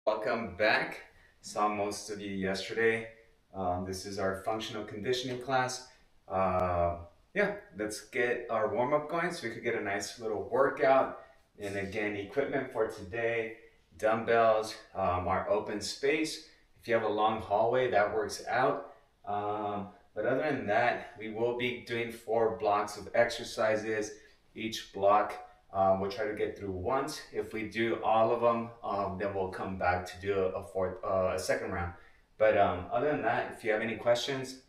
Welcome back. Saw most of you yesterday. This is our functional conditioning class. Uh, yeah, let's get our warm up going so we could get a nice little workout. And again, equipment for today, dumbbells, our open space. If you have a long hallway, that works out. But other than that, we will be doing 4 blocks of exercises. Each block we'll try to get through once. If we do all of them, then we'll come back to do a second round. But other than that, if you have any questions,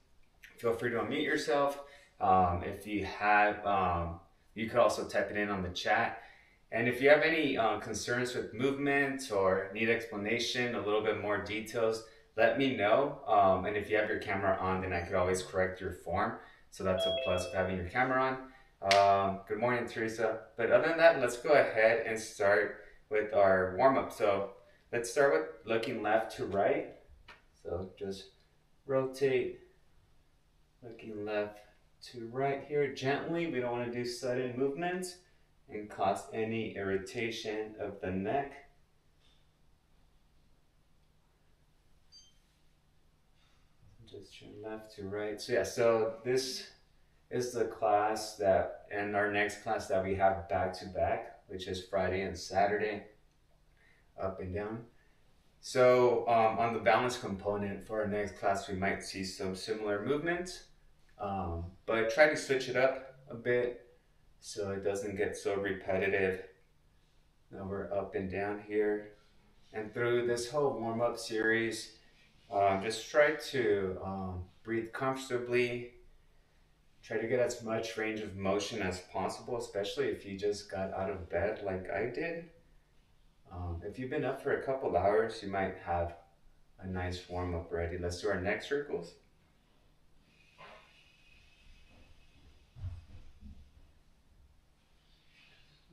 feel free to unmute yourself. If you have, you could also type it in on the chat. And if you have any concerns with movement or need explanation, a little bit more details, let me know. And if you have your camera on, then I could always correct your form. So that's a plus of having your camera on. Good morning, Teresa. But other than that, let's go ahead and start with our warm-up. So let's start with looking left to right. So just rotate, looking left to right here gently. We don't want to do sudden movements and cause any irritation of the neck. Just turn left to right. So yeah, so this is the class that, and our next class that we have back to back, which is Friday and Saturday, up and down. So on the balance component for our next class, we might see some similar movements, but try to switch it up a bit so it doesn't get so repetitive. Now we're up and down here. And through this whole warm-up series, just try to breathe comfortably. Try to get as much range of motion as possible, especially if you just got out of bed like I did. If you've been up for a couple hours, you might have a nice warm-up ready. Let's do our neck circles.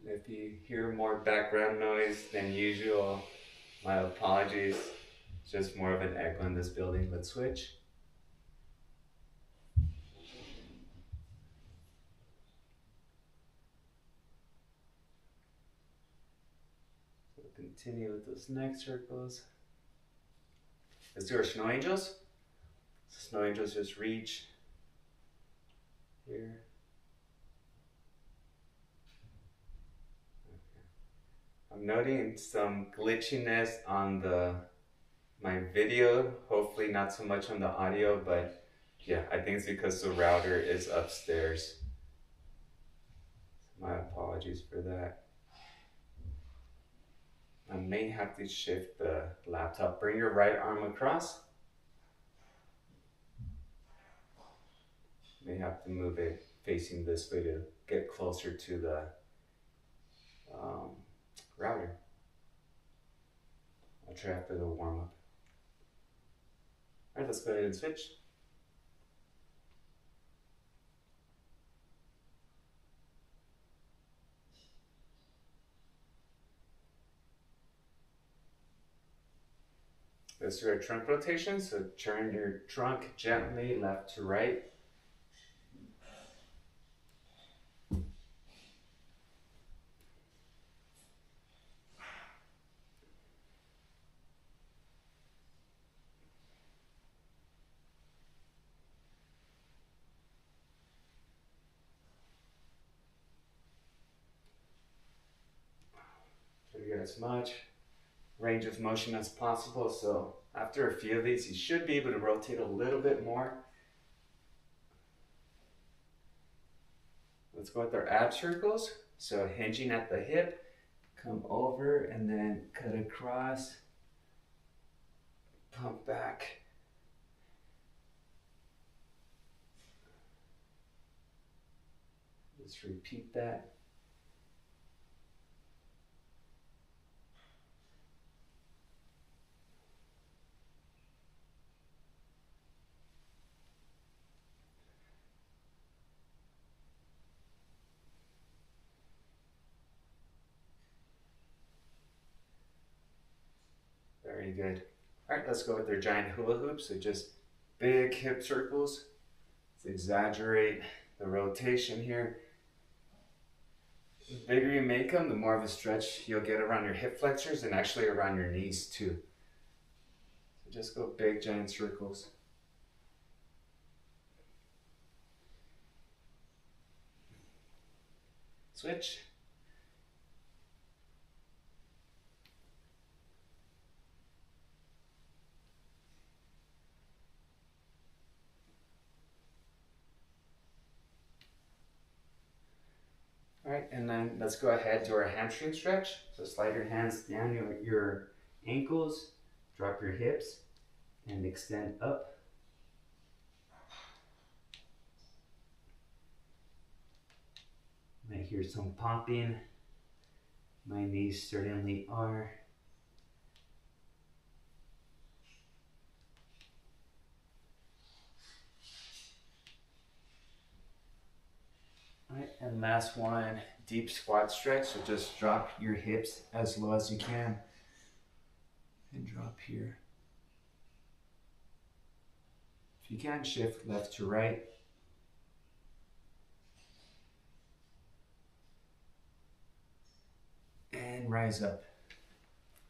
If you hear more background noise than usual, my apologies. It's just more of an echo in this building. Let's switch. So continue with those neck circles. Let's do our snow angels. Snow angels just reach here. I'm noting some glitchiness on my video, hopefully not so much on the audio, but yeah, I think it's because the router is upstairs. My apologies for that. I may have to shift the laptop. Bring your right arm across. May have to move it facing this way to get closer to the router. I'll try after the warm-up. All right, let's go ahead and switch. Let's do our trunk rotation. So turn your trunk gently left to right. Try to get as much range of motion as possible. So after a few of these, you should be able to rotate a little bit more. Let's go with our ab circles. So hinging at the hip, come over and then cut across, pump back. Let's repeat that. Very good. All right, let's go with our giant hula hoops. So just big hip circles. Let's exaggerate the rotation here. The bigger you make them, the more of a stretch you'll get around your hip flexors and actually around your knees too. Just go big giant circles. Switch. All right, and then let's go ahead to our hamstring stretch. So slide your hands down your ankles, drop your hips, and extend up. I hear some popping. My knees certainly are. All right, and last one, deep squat stretch. So just drop your hips as low as you can and drop here. If you can, shift left to right. And rise up.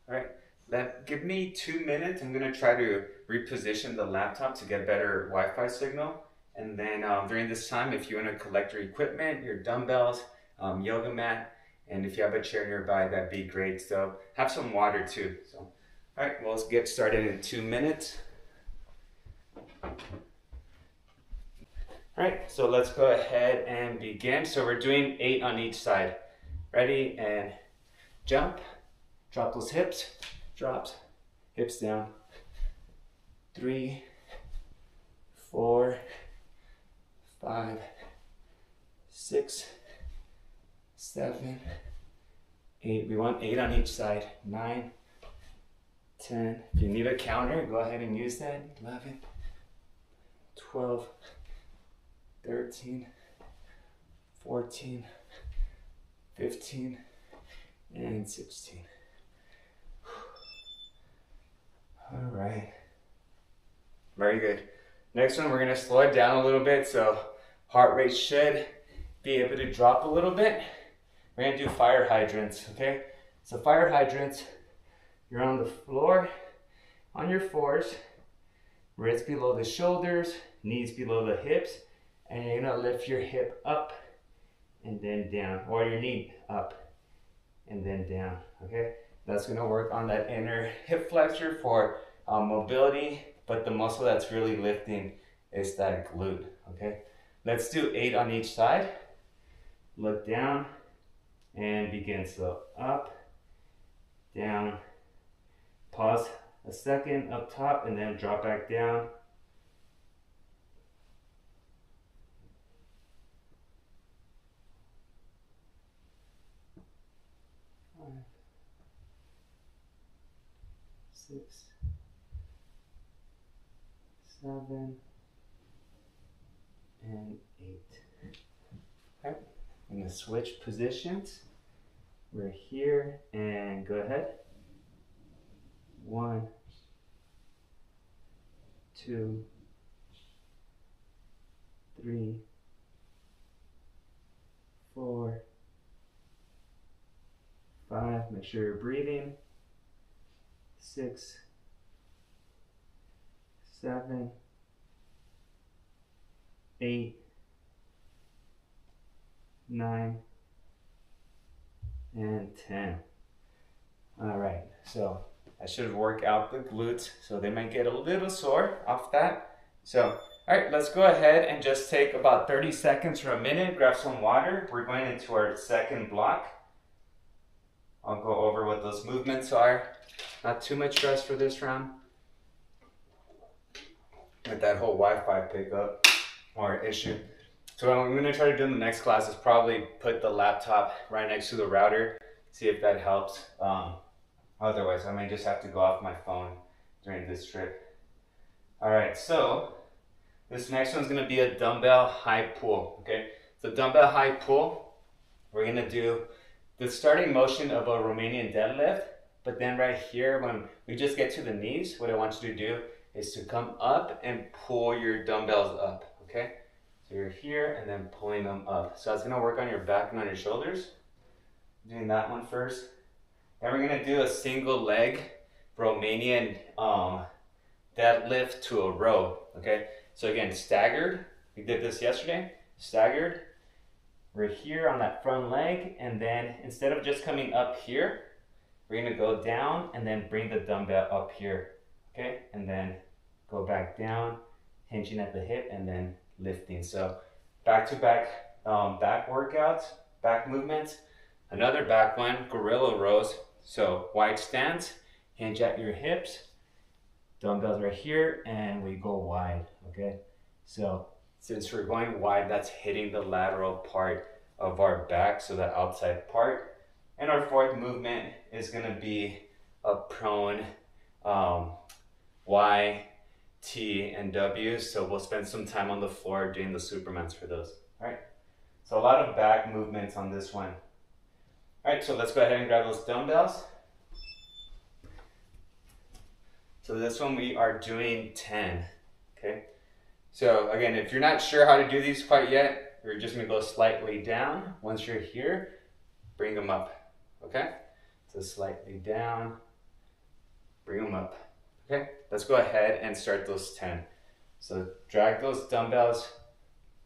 All right, give me 2 minutes. I'm gonna try to reposition the laptop to get better Wi-Fi signal. And then during this time, if you wanna collect your equipment, your dumbbells, yoga mat, and if you have a chair nearby, that'd be great. So have some water too. So, all right, well, let's get started in 2 minutes. All right, so let's go ahead and begin. So we're doing 8 on each side. Ready, and jump, drop those hips, drops, hips down. 3, 4, 5, 6, 7, 8. We want 8 on each side. 9, 10. If you need a counter, go ahead and use that. 11, 12, 13, 14, 15, and 16. All right. Very good. Next one, we're gonna slow it down a little bit, so heart rate should be able to drop a little bit. We're gonna do fire hydrants, okay? So fire hydrants, you're on the floor, on your fours, wrists below the shoulders, knees below the hips, and you're gonna lift your hip up and then down, or your knee up and then down, okay? That's gonna work on that inner hip flexor for mobility, but the muscle that's really lifting is that glute, okay? Let's do 8 on each side. Look down and begin. So up, down, pause a second up top and then drop back down. Five, 6, 7, and 8. Okay, I'm gonna switch positions. We're here and go ahead. 1, 2, 3, 4, 5. Make sure you're breathing. 6, 7, 8, 9, and 10. All right, so I should work out the glutes, so they might get a little sore off that. So, all right, let's go ahead and just take about 30 seconds or a minute, grab some water. We're going into our second block. I'll go over what those movements are. Not too much stress for this round. With that whole Wi-Fi pickup or issue. So what I'm gonna try to do in the next class is probably put the laptop right next to the router, see if that helps. Otherwise, I may just have to go off my phone during this trip. All right, so this next one's gonna be a dumbbell high pull, okay? So dumbbell high pull, we're gonna do the starting motion of a Romanian deadlift, but then right here, when we just get to the knees, what I want you to do is to come up and pull your dumbbells up, okay? So you're here and then pulling them up. So it's gonna work on your back and on your shoulders. Doing that one first. Then we're gonna do a single leg Romanian deadlift to a row, okay? So again, staggered, we did this yesterday, staggered, we're here on that front leg, and then instead of just coming up here, we're gonna go down and then bring the dumbbell up here, okay? And then go back down, hinging at the hip, and then lifting. So back-to-back back workouts, back movements. Another back one, gorilla rows. So wide stance, hinge at your hips, dumbbells right here, and we go wide, okay? So since we're going wide, that's hitting the lateral part of our back, so the outside part. And our fourth movement is gonna be a prone Y, T, and W. So we'll spend some time on the floor doing the Supermans for those, all right? So a lot of back movements on this one. All right, so let's go ahead and grab those dumbbells. So this one we are doing 10, okay? So again, if you're not sure how to do these quite yet, we're just gonna go slightly down. Once you're here, bring them up, okay? So slightly down, bring them up, okay? Let's go ahead and start those 10. So drag those dumbbells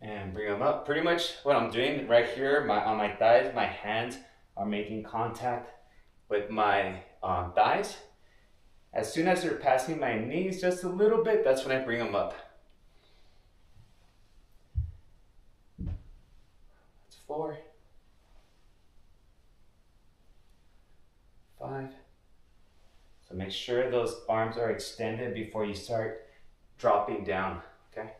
and bring them up. Pretty much what I'm doing right here on my thighs, my hands are making contact with my thighs. As soon as they're passing my knees just a little bit, that's when I bring them up. That's 4, 5. So make sure those arms are extended before you start dropping down, okay?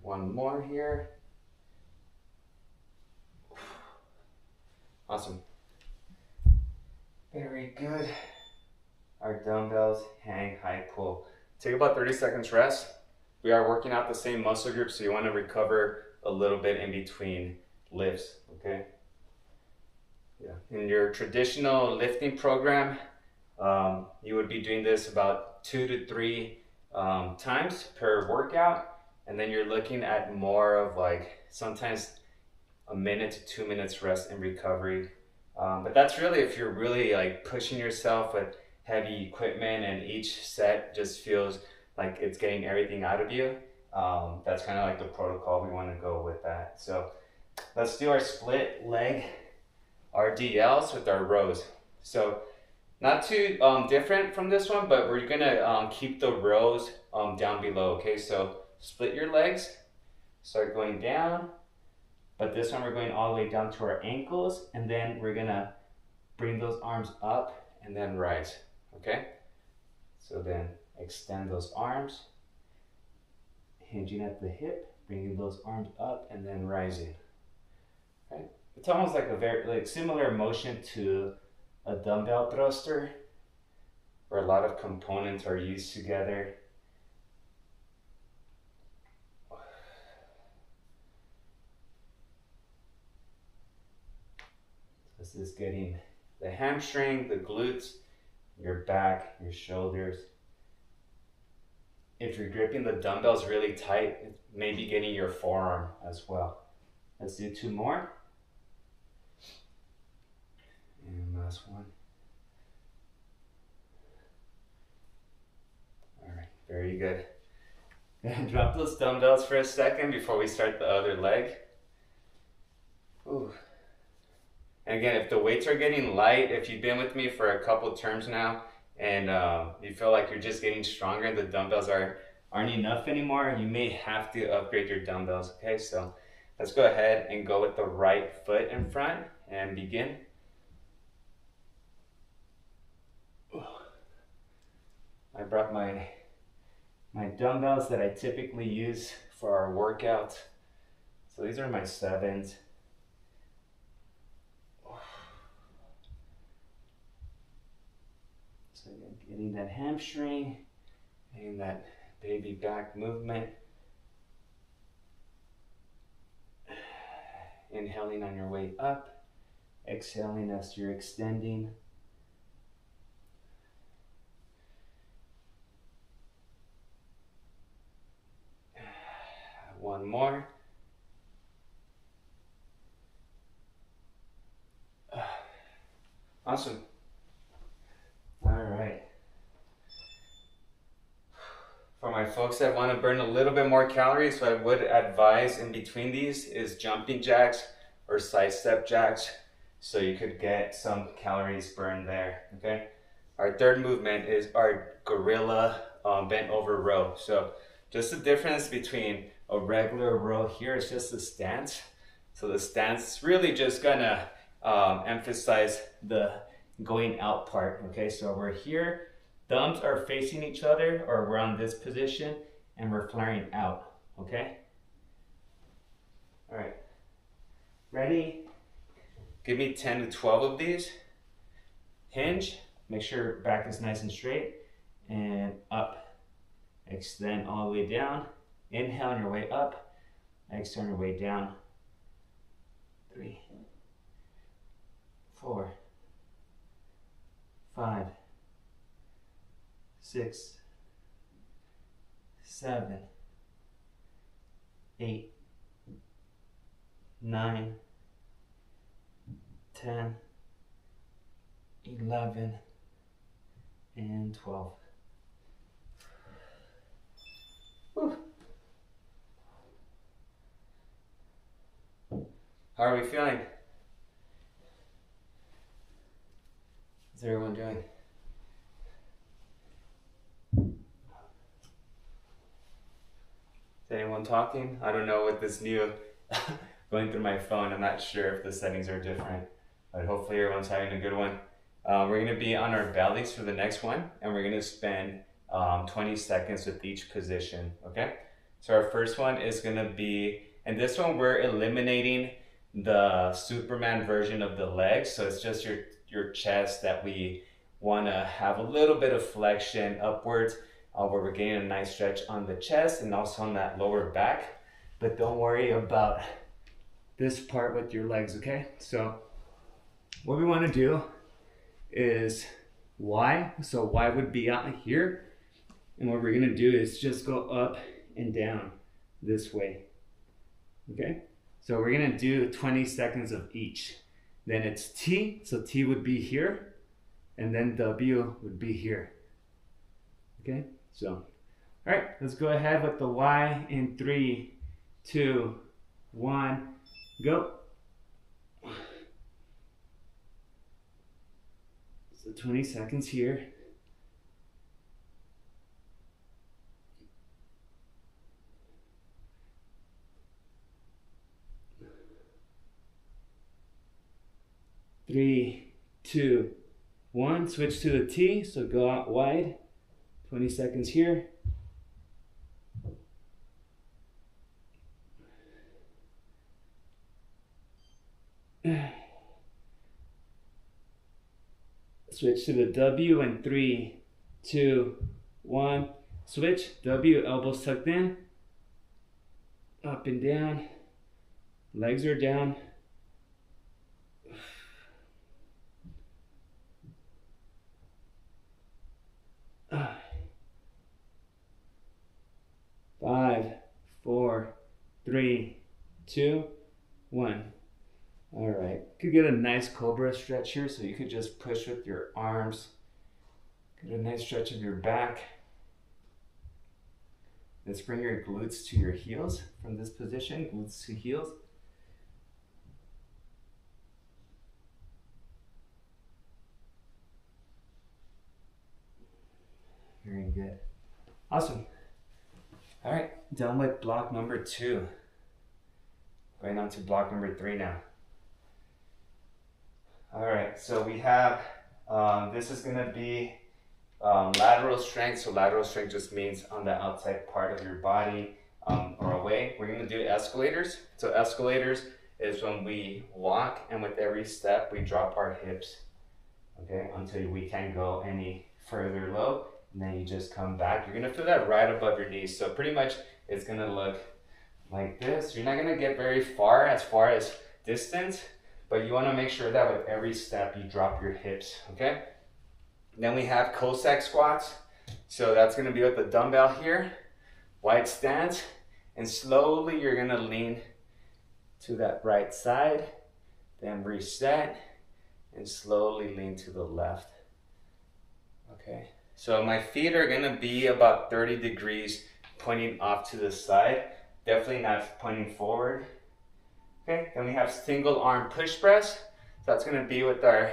One more here. Awesome. Very good. Our dumbbells hang high pull. Take about 30 seconds rest. We are working out the same muscle group, so you want to recover a little bit in between lifts, okay? Yeah. In your traditional lifting program, you would be doing this about 2 to 3 times per workout. And then you're looking at more of like sometimes a minute to 2 minutes rest and recovery. But that's really if you're really like pushing yourself with heavy equipment and each set just feels like it's getting everything out of you. That's kind of like the protocol we want to go with that. So let's do our split leg RDLs with our rows. So not too different from this one, but we're gonna keep the rows down below, okay? So split your legs, start going down, but this one we're going all the way down to our ankles, and then we're gonna bring those arms up and then rise, okay? So then extend those arms, hinging at the hip, bringing those arms up and then rising, okay? It's almost like a very similar motion to a dumbbell thruster, where a lot of components are used together. This is getting the hamstring, the glutes, your back, your shoulders. If you're gripping the dumbbells really tight, it may be getting your forearm as well. Let's do 2 more. And last one. All right, very good. Drop those dumbbells for a second before we start the other leg. Ooh. And again, if the weights are getting light, if you've been with me for a couple terms now, and you feel like you're just getting stronger and the dumbbells aren't enough anymore, you may have to upgrade your dumbbells, okay? So let's go ahead and go with the right foot in front and begin. I brought my dumbbells that I typically use for our workouts. So these are my 7s. So getting that hamstring, getting that baby back movement. Inhaling on your way up, exhaling as you're extending. One more. Awesome. All right. For my folks that want to burn a little bit more calories, what I would advise in between these is jumping jacks or side step jacks, so you could get some calories burned there, okay? Our third movement is our gorilla bent over row. So just the difference between a regular row here is just the stance. So the stance is really just gonna emphasize the going out part, okay? So we're here, thumbs are facing each other, or we're on this position and we're flaring out, okay? All right, ready? Give me 10 to 12 of these. Hinge, make sure your back is nice and straight, and up. Extend all the way down. Inhale on your way up, exhale on your way down. 3, 4, 5, 6, 7, 8, 9, 10, 11, and 12. Whew. How are we feeling? How's everyone doing? Is anyone talking? I don't know what this new going through my phone. I'm not sure if the settings are different, but hopefully everyone's having a good one. We're going to be on our bellies for the next one, and we're going to spend 20 seconds with each position, okay? So our first one is going to be, and this one we're eliminating the Superman version of the legs, so it's just your chest that we want to have a little bit of flexion upwards, where we're getting a nice stretch on the chest and also on that lower back. But don't worry about this part with your legs, okay? So what we want to do is Y. So Y would be out here, and what we're going to do is just go up and down this way, okay? So we're going to do 20 seconds of each. Then it's T, so T would be here, and then W would be here, okay? So, all right, let's go ahead with the Y in 3, 2, 1, go. So 20 seconds here. Three, 2, 1, switch to the T, so go out wide. 20 seconds here. Switch to the W in 3, 2, 1. Switch, W, elbows tucked in. Up and down. Legs are down. Five, 4, 3, 2, 1. All right, could get a nice cobra stretch here, so you could just push with your arms. Get a nice stretch of your back. Let's bring your glutes to your heels from this position, glutes to heels. Very good. Awesome. All right, done with block number 2. Going on to block number 3 now. All right, so we have, this is gonna be lateral strength. So lateral strength just means on the outside part of your body or away. We're gonna do escalators. So escalators is when we walk, and with every step we drop our hips, okay, until we can't go any further low. And then you just come back. You're gonna feel that right above your knees. So pretty much it's gonna look like this. You're not gonna get very far as distance, but you wanna make sure that with every step you drop your hips, okay? Then we have Cossack squats. So that's gonna be with the dumbbell here, wide stance, And slowly you're gonna lean to that right side, then reset, and slowly lean to the left. Okay, so my feet are gonna be about 30 degrees pointing off to the side, definitely not pointing forward. Okay, then we have single arm push press. So that's gonna be with our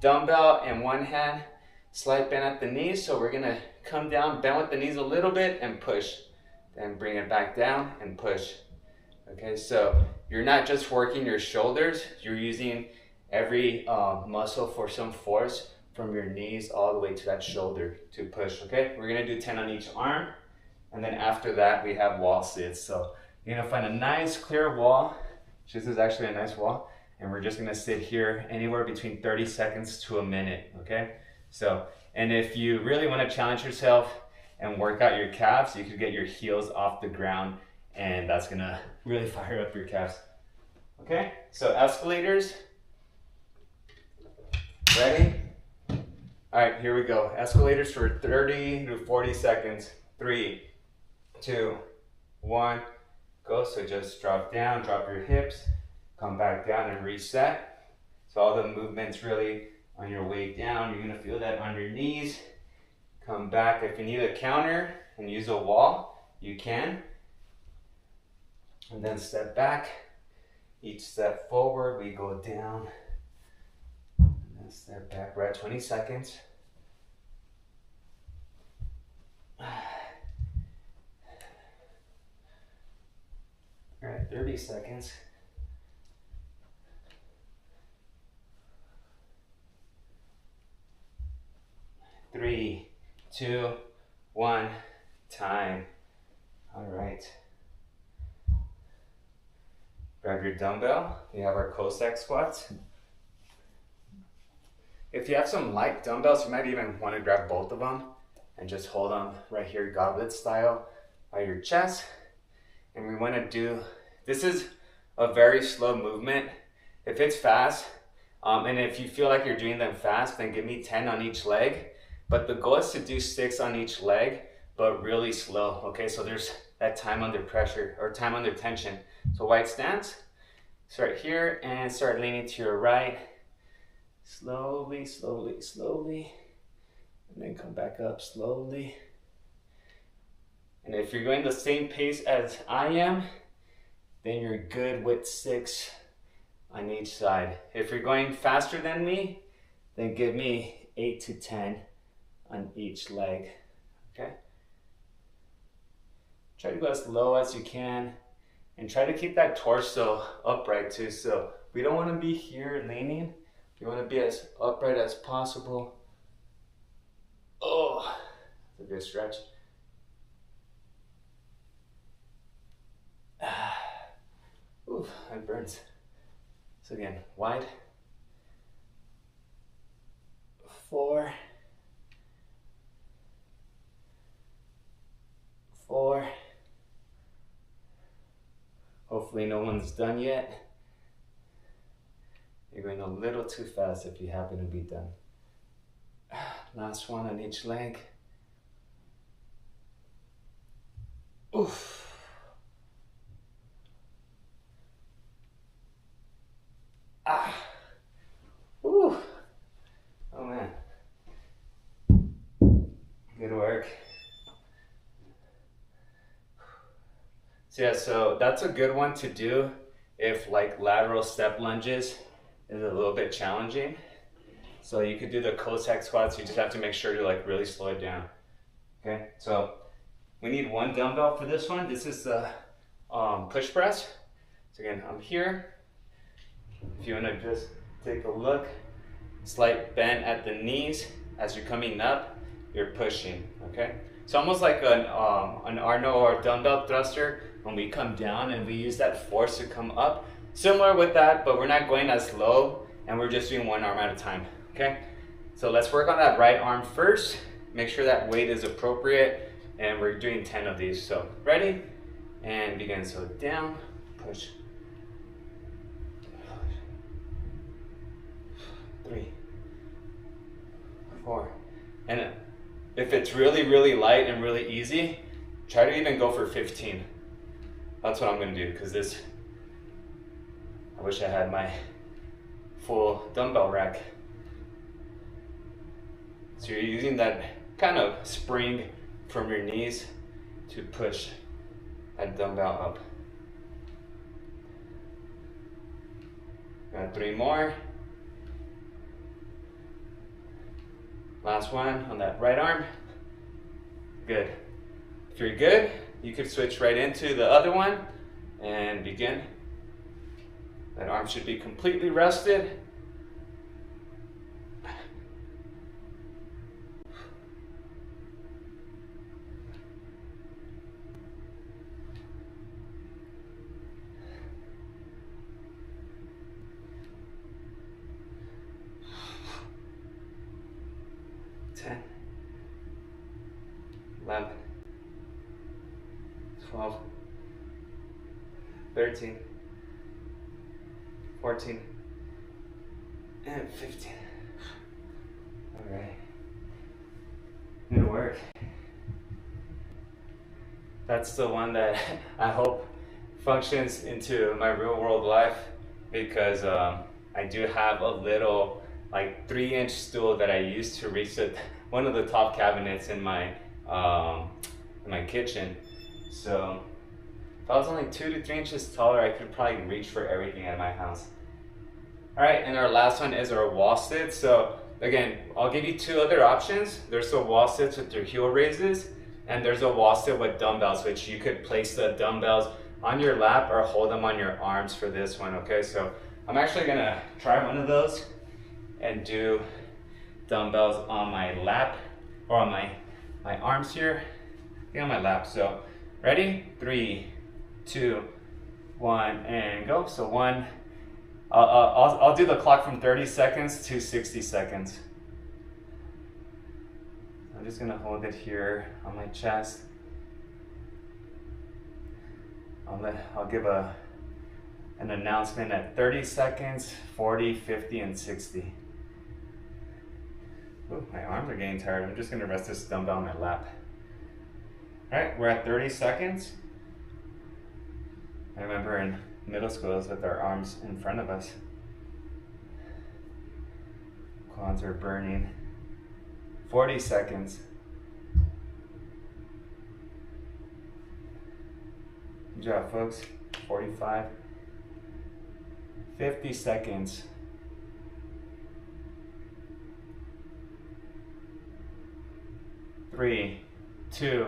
dumbbell in one hand, slight bend at the knees. So we're gonna come down, bend with the knees a little bit and push. Then bring it back down and push. Okay, so you're not just working your shoulders, you're using every muscle for some force from your knees all the way to that shoulder to push, okay? We're gonna do 10 on each arm. And then after that, we have wall sits. So you're gonna find a nice clear wall. This is actually a nice wall. And we're just gonna sit here anywhere between 30 seconds to a minute, okay? So, and if you really wanna challenge yourself and work out your calves, you could get your heels off the ground and that's gonna really fire up your calves. Okay, so escalators. Ready? All right, here we go. Escalators for 30 to 40 seconds. 3, 2, 1, go. So just drop down, drop your hips, come back down and reset. So all the movements really on your way down, you're gonna feel that on your knees. Come back. If you need a counter and use a wall, you can. And then step back. Each step forward, we go down. And then step back. We're at 20 seconds. We're at 30 seconds. Three, 2, 1, time. All right. Grab your dumbbell. We have our Cossack squats. If you have some light dumbbells, you might even want to grab both of them and just hold them right here, goblet style, by your chest. And we want to do, this is a very slow movement. If it's fast, and if you feel like you're doing them fast, then give me 10 on each leg. But the goal is to do 6 on each leg, but really slow, okay? So there's that time under pressure, or time under tension. So wide stance, start here and start leaning to your right. Slowly, slowly, slowly. And then come back up slowly. And if you're going the same pace as I am, then you're good with 6 on each side. If you're going faster than me, then give me 8 to 10 on each leg, okay? Try to go as low as you can and try to keep that torso upright too. So we don't want to be here leaning. We want to be as upright as possible. Oh, that's a good stretch. Ooh, that burns. So again, wide. 4, 4. Hopefully no one's done yet. You're going a little too fast if you happen to be done. Last one on each leg. Oof. Ah. Ooh. Oh man. Good work. So yeah, so that's a good one to do if like lateral step lunges is a little bit challenging. So you could do the Cossack squats, you just have to make sure to like really slow it down. Okay, so we need one dumbbell for this one. This is the push press. So again, I'm here. If you want to just take a look, slight bend at the knees. As you're coming up, you're pushing, okay? It's almost like an Arnold or dumbbell thruster when we come down and we use that force to come up. Similar with that, but we're not going as low and we're just doing one arm at a time, okay? So let's work on that right arm first. Make sure that weight is appropriate and we're doing 10 of these. So ready? And begin. So down, push. 3, 4. And if it's really, really light and really easy, try to even go for 15. That's what I'm gonna do, because this, I wish I had my full dumbbell rack. So you're using that kind of spring from your knees to push that dumbbell up. Got 3 more. Last one on that right arm. Good. If you're good, you could switch right into the other one and begin. That arm should be completely rested. Ten, 11, 12, 13, 14, and 15. All right. Good work. That's the one that I hope functions into my real world life, because I do have a little like 3-inch stool that I use to reach one of the top cabinets in my kitchen. So if I was only 2 to 3 inches taller, I could probably reach for everything at my house. All right, and our last one is our wall sit. So again, I'll give you 2 other options. There's a wall sit with your heel raises, and there's a wall sit with dumbbells, which you could place the dumbbells on your lap or hold them on your arms for this one, okay? So I'm actually gonna try one of those and do dumbbells on my lap, or on my arms here. On my lap. So ready? 3, 2, 1, and go. So 1. I'll do the clock from 30 seconds to 60 seconds. I'm just gonna hold it here on my chest. I'll give an announcement at 30 seconds, 40, 50, and 60. Ooh, my arms are getting tired. I'm just gonna rest this dumbbell on my lap. All right, we're at 30 seconds. I remember in middle school, it was with our arms in front of us. Quads are burning. 40 seconds. Good job, folks. 45. 50 seconds. 3, 2,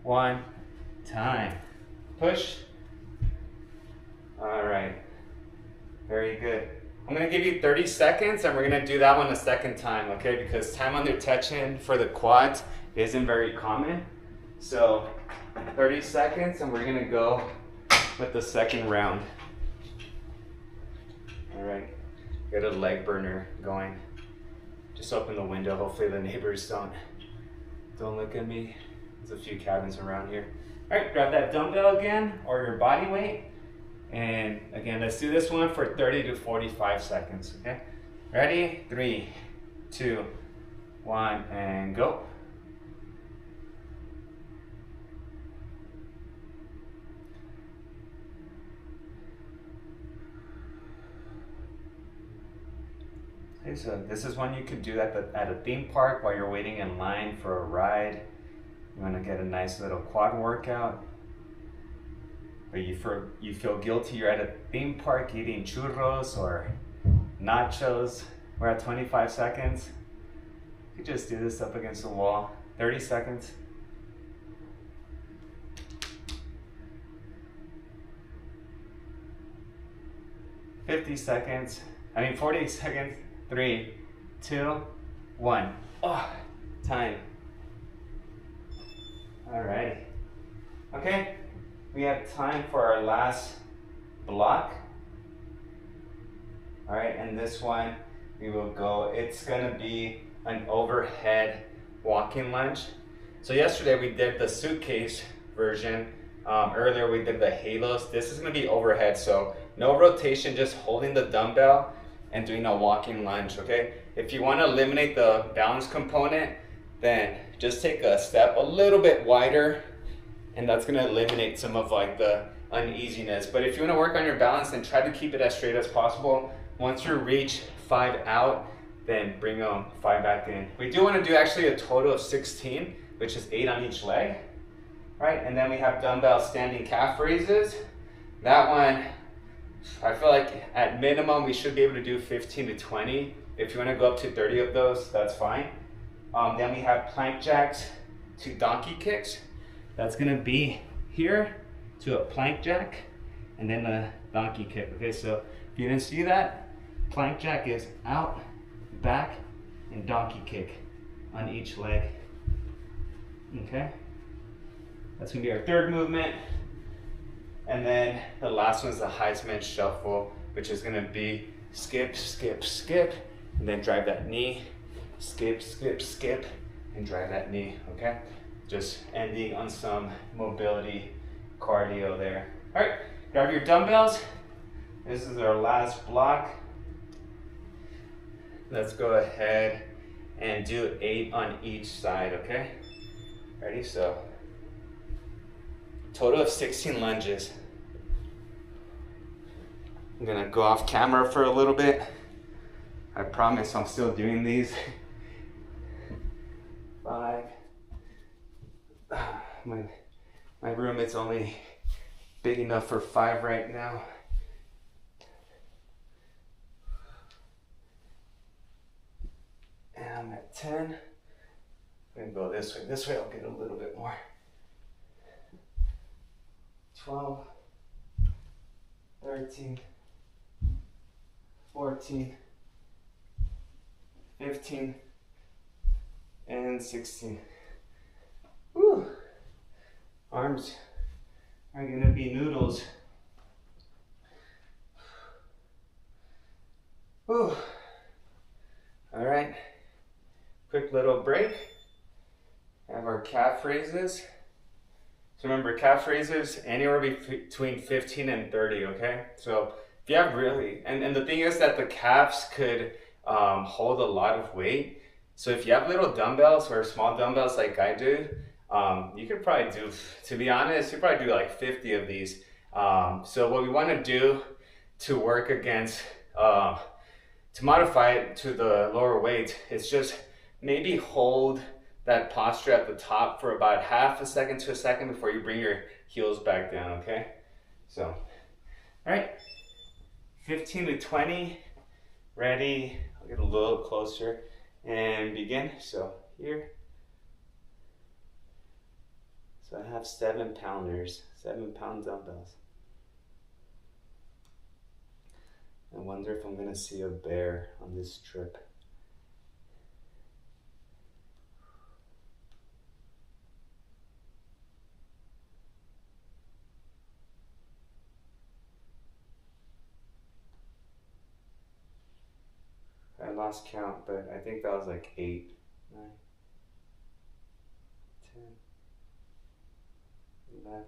1, time. Push. All right, very good. I'm gonna give you 30 seconds and we're gonna do that one a second time, okay? Because time under tension for the quads isn't very common. So 30 seconds and we're gonna go with the second round. All right, get a leg burner going. Just open the window, hopefully the neighbors don't look at me. There's a few cabins around here. All right, grab that dumbbell again, or your body weight. And again, let's do this one for 30 to 45 seconds, okay? Ready? 3, 2, 1, and go. Okay, so this is one you could do at a theme park while you're waiting in line for a ride. You want to get a nice little quad workout. But you feel guilty, you're at a theme park eating churros or nachos. We're at 25 seconds. You could just do this up against the wall. 30 seconds. $50 seconds. 40 seconds. 3, 2, 1. Oh, time. All right. Okay. We have time for our last block. All right, and this one we will go, it's gonna be an overhead walking lunge. So yesterday we did the suitcase version. Earlier we did the halos. This is gonna be overhead, so no rotation, just holding the dumbbell and doing a walking lunge, okay? If you wanna eliminate the balance component, then just take a step a little bit wider, and that's gonna eliminate some of like the uneasiness. But if you want to work on your balance, then try to keep it as straight as possible. Once you reach 5 out, then bring 5 back in. We do want to do actually a total of 16, which is 8 on each leg, right? And then we have dumbbell standing calf raises. That one, I feel like at minimum we should be able to do 15 to 20. If you want to go up to 30 of those, that's fine. Then we have plank jacks to donkey kicks. That's gonna be here to a plank jack and then a donkey kick. Okay, so if you didn't see that, plank jack is out, back, and donkey kick on each leg. Okay, that's gonna be our third movement. And then the last one is the Heisman shuffle, which is gonna be skip, skip, skip, and then drive that knee, skip, skip, skip, and drive that knee, okay? Just ending on some mobility cardio there. All right, grab your dumbbells. This is our last block. Let's go ahead and do 8 on each side, okay? Ready, so total of 16 lunges. I'm gonna go off camera for a little bit. I promise I'm still doing these. 5. My room is only big enough for 5 right now. And I'm at 10. I'm gonna go this way. This way I'll get a little bit more. 12, 13, 14, 15, and 16. Woo! Arms are gonna be noodles. Woo! All right, quick little break. Have our calf raises. So remember, calf raises anywhere between 15 and 30, okay? So if you have really, and the thing is that the calves could hold a lot of weight. So if you have little dumbbells or small dumbbells like I do, you could probably do, to be honest, you probably do like 50 of these. So what we want to do to work against, to modify it to the lower weight is just maybe hold that posture at the top for about half a second to a second before you bring your heels back down, okay? So, all right, 15 to 20, ready, I'll get a little closer and begin. So here, so I have 7-pounders, 7-pound dumbbells. I wonder if I'm gonna see a bear on this trip. I lost count, but I think that was like 8, 9, 10, 11,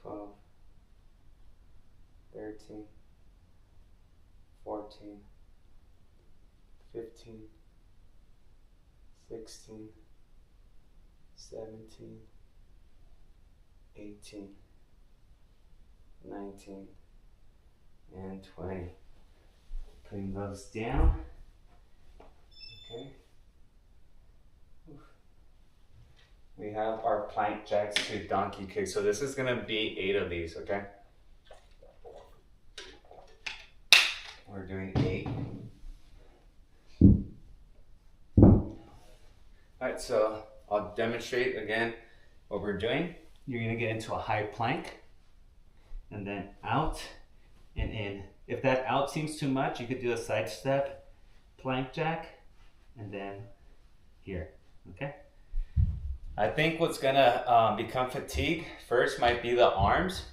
12, 13, 14, 15, 16, 17, 18, 19, and 20. Putting those down. Okay. Oof. We have our plank jacks to donkey kicks. So this is gonna be 8 of these, okay? We're doing 8. All right, so I'll demonstrate again what we're doing. You're gonna get into a high plank and then out and in. If that out seems too much, you could do a side step, plank jack, and then here, okay? I think what's gonna become fatigue first might be the arms,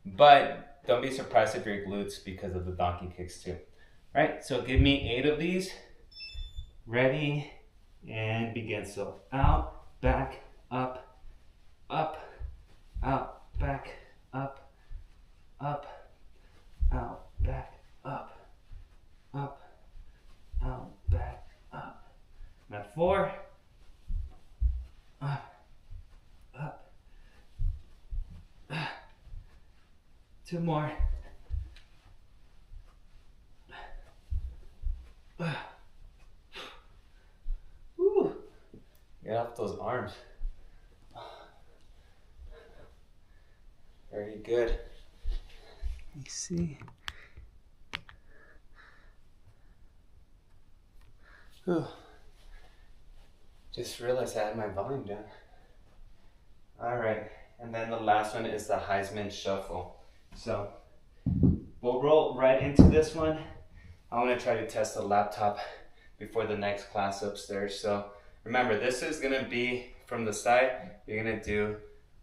but don't be surprised if your glutes because of the donkey kicks too. All right, so give me 8 of these. Ready, and begin. So out, back, up, up, out, back, up, up, out, back, up, up, out, back, up. I'm at 4, up, up, 2 more. Woo. Get off those arms. Very good. Let me see. Whew. Just realized I had my volume down. All right, and then the last one is the Heisman Shuffle. So we'll roll right into this one. I want to try to test the laptop before the next class upstairs. So remember, this is gonna be from the side. You're gonna do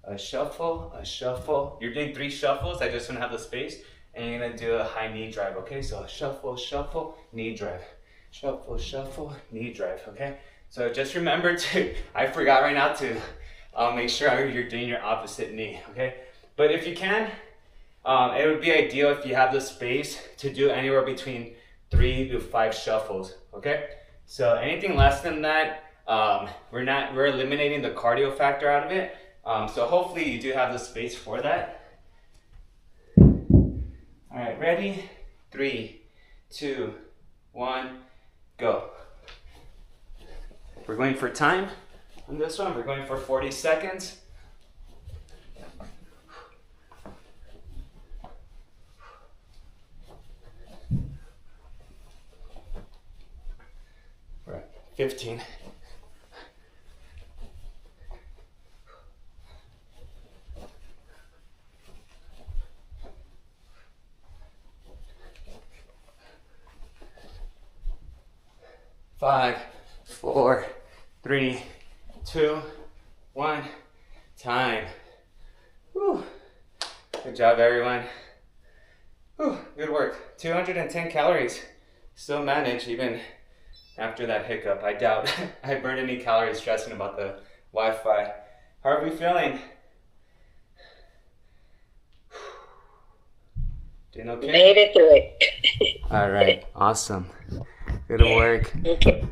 a shuffle, a shuffle. You're doing 3 shuffles. I just want to have the space. And you're gonna do a high knee drive, okay? So shuffle, shuffle, knee drive. Shuffle, shuffle, knee drive, okay? So just remember to, I forgot right now to make sure you're doing your opposite knee, okay? But if you can, it would be ideal if you have the space to do anywhere between 3 to 5 shuffles, okay? So anything less than that, we're eliminating the cardio factor out of it. So hopefully you do have the space for that. All right, ready? 3, 2, 1, go. We're going for time on this one. We're going for 40 seconds. We're at 15. 5, 4, 3, 2, 1, time. Whew. Good job, everyone. Whew. Good work. 210 calories. Still managed even after that hiccup. I doubt I burned any calories stressing about the Wi-Fi. How are we feeling? Doing okay? Made it through it. All right, awesome. Good work. Okay.